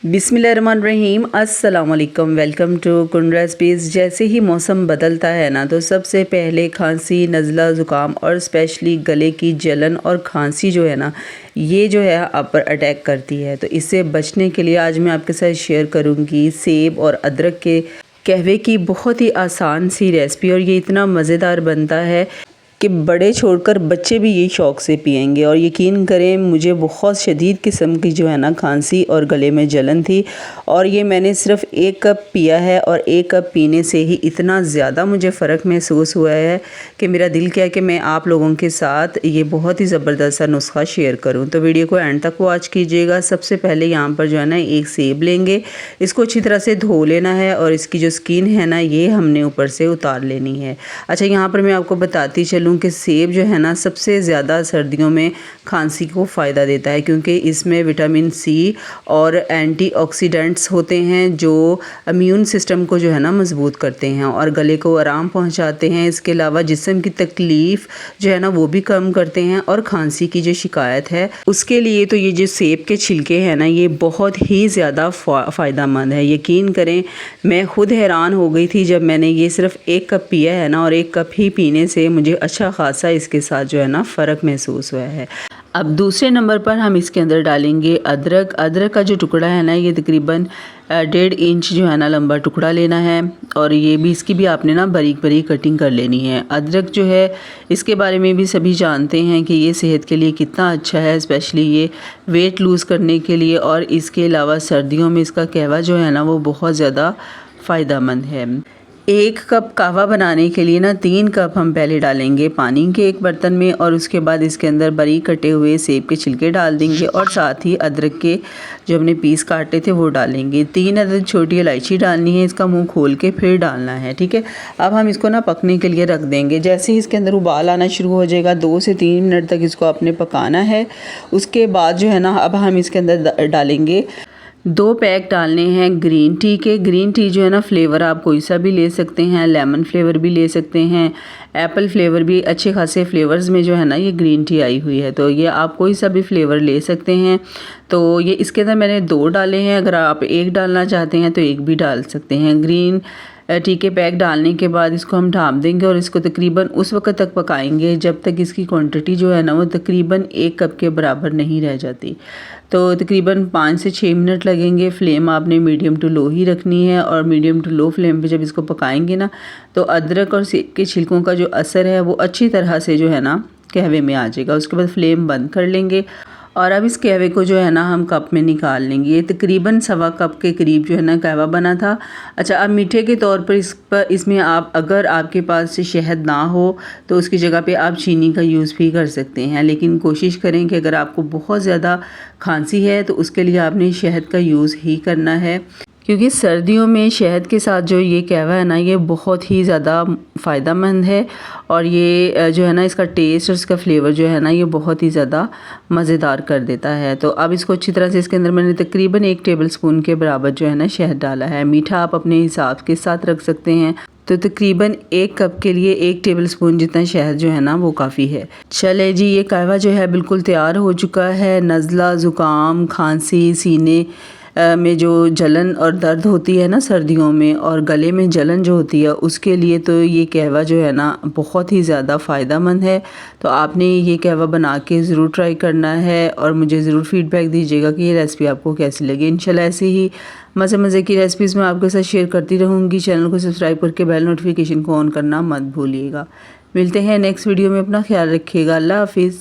बिस्मिल्लाहिर्रहमानिर्रहीम अस्सलाम वालेकुम। वेलकम टू कुन रेसिपीज़। जैसे ही मौसम बदलता है ना, तो सबसे पहले खांसी, नज़ला, ज़ुकाम और स्पेशली गले की जलन और खांसी जो है ना, ये जो है आप पर अटैक करती है। तो इससे बचने के लिए आज मैं आपके साथ शेयर करूँगी सेब और अदरक के कहवे की बहुत ही आसान सी रेसिपी। और ये इतना मज़ेदार बनता है कि बड़े छोड़कर बच्चे भी ये शौक़ से पिएंगे। और यकीन करें, मुझे बहुत शदीद किस्म की जो है ना खांसी और गले में जलन थी, और ये मैंने सिर्फ़ 1 कप पिया है, और 1 कप पीने से ही इतना ज़्यादा मुझे फ़र्क महसूस हुआ है कि मेरा दिल किया कि मैं आप लोगों के साथ ये बहुत ही ज़बरदस्त सा नुस्खा शेयर करूँ। तो वीडियो को एंड तक वॉच कीजिएगा। सबसे पहले यहाँ पर जो है ना 1 सेब लेंगे, इसको अच्छी तरह से धो लेना है, और इसकी जो स्किन है ना, ये हमने ऊपर से उतार लेनी है। अच्छा, यहाँ पर मैं आपको बताती चलूँ कि सेब जो है ना सबसे ज़्यादा सर्दियों में खांसी को फ़ायदा देता है, क्योंकि इसमें विटामिन सी और एंटीऑक्सीडेंट्स होते हैं जो इम्यून सिस्टम को जो है ना मज़बूत करते हैं और गले को आराम पहुंचाते हैं। इसके अलावा जिस्म की तकलीफ़ जो है ना वो भी कम करते हैं, और खांसी की जो शिकायत है उसके लिए तो ये जो सेब के छिलके हैं ना, ये बहुत ही ज़्यादा फ़ायदेमंद है। यकीन करें, मैं ख़ुद हैरान हो गई थी जब मैंने ये सिर्फ़ 1 कप पिया है ना, और 1 कप ही पीने से मुझे अच्छा खासा इसके साथ जो है ना फ़र्क महसूस हुआ है। अब दूसरे नंबर पर हम इसके अंदर डालेंगे अदरक। अदरक का जो टुकड़ा है ना, ये तकरीबन 1.5 इंच जो है ना लंबा टुकड़ा लेना है, और ये भी इसकी भी आपने ना बारीक बारीक कटिंग कर लेनी है। अदरक जो है, इसके बारे में भी सभी जानते हैं कि ये सेहत के लिए कितना अच्छा है, स्पेशली ये वेट लूज़ करने के लिए। और इसके अलावा सर्दियों में इसका कहवा जो है ना वो बहुत ज़्यादा फ़ायदेमंद है। 1 कप कहवा बनाने के लिए ना 3 कप हम पहले डालेंगे पानी के एक बर्तन में, और उसके बाद इसके अंदर बारीक कटे हुए सेब के छिलके डाल देंगे, और साथ ही अदरक के जो हमने पीस काटे थे वो डालेंगे। 3 अदद छोटी इलायची डालनी है, इसका मुंह खोल के फिर डालना है, ठीक है। अब हम इसको ना पकने के लिए रख देंगे। जैसे ही इसके अंदर उबाल आना शुरू हो जाएगा, 2 से 3 मिनट तक इसको आपने पकाना है। उसके बाद जो है ना, अब हम इसके अंदर डालेंगे 2 पैक डालने हैं ग्रीन टी के। ग्रीन टी जो है ना, फ्लेवर आप कोई सा भी ले सकते हैं, लेमन फ्लेवर भी ले सकते हैं, एप्पल फ्लेवर भी, अच्छे खासे फ्लेवर्स में जो है ना ये ग्रीन टी आई हुई है, तो ये आप कोई सा भी फ्लेवर ले सकते हैं। तो ये इसके अंदर मैंने 2 डाले हैं, अगर आप 1 डालना चाहते हैं तो 1 भी डाल सकते हैं। ग्रीन टी के पैक डालने के बाद इसको हम ढाँप देंगे, और इसको तकरीबन उस वक्त तक पकाएंगे जब तक इसकी क्वांटिटी जो है ना वो तकरीबन 1 कप के बराबर नहीं रह जाती। तो तकरीबन 5 से 6 मिनट लगेंगे। फ्लेम आपने मीडियम टू लो ही रखनी है, और मीडियम टू लो फ्लेम पे जब इसको पकाएंगे ना, तो अदरक और सेब के छिलकों का जो असर है वो अच्छी तरह से जो है ना कहवे में आ जाएगा। उसके बाद फ्लेम बंद कर लेंगे, और अब इस कहवे को जो है ना हम कप में निकाल लेंगे। ये तकरीबन 1.25 कप के करीब जो है ना कहवा बना था। अच्छा, अब मीठे के तौर पर इसमें आप, अगर आपके पास से शहद ना हो तो उसकी जगह पे आप चीनी का यूज़ भी कर सकते हैं, लेकिन कोशिश करें कि अगर आपको बहुत ज़्यादा खांसी है तो उसके लिए आपने शहद का यूज़ ही करना है, क्योंकि सर्दियों में शहद के साथ जो ये कहवा है ना, ये बहुत ही ज़्यादा फ़ायदेमंद है। और ये जो है ना, इसका टेस्ट और इसका फ्लेवर जो है ना, ये बहुत ही ज़्यादा मज़ेदार कर देता है। तो अब इसको अच्छी तरह से, इसके अंदर मैंने तकरीबन 1 टेबलस्पून के बराबर जो है ना शहद डाला है। मीठा आप अपने हिसाब के साथ रख सकते हैं, तो तकरीबन 1 कप के लिए 1 टेबलस्पून जितना शहद जो है ना वो काफ़ी है। चले जी, ये कहवा जो है बिल्कुल तैयार हो चुका है। नज़ला, ज़ुकाम, खांसी, सीने में जो जलन और दर्द होती है ना सर्दियों में, और गले में जलन जो होती है, उसके लिए तो ये कहवा जो है ना बहुत ही ज़्यादा फ़ायदेमंद है। तो आपने ये कहवा बना के ज़रूर ट्राई करना है, और मुझे ज़रूर फ़ीडबैक दीजिएगा कि ये रेसिपी आपको कैसी लगी। इंशाल्लाह ऐसे ही मज़े की रेसिपीज़ मैं आपके साथ शेयर करती रहूँगी। चैनल को सब्सक्राइब करके बेल नोटिफिकेशन को ऑन करना मत भूलिएगा। मिलते हैं नेक्स्ट वीडियो में। अपना ख्याल रखिएगा। अल्लाह हाफिज़।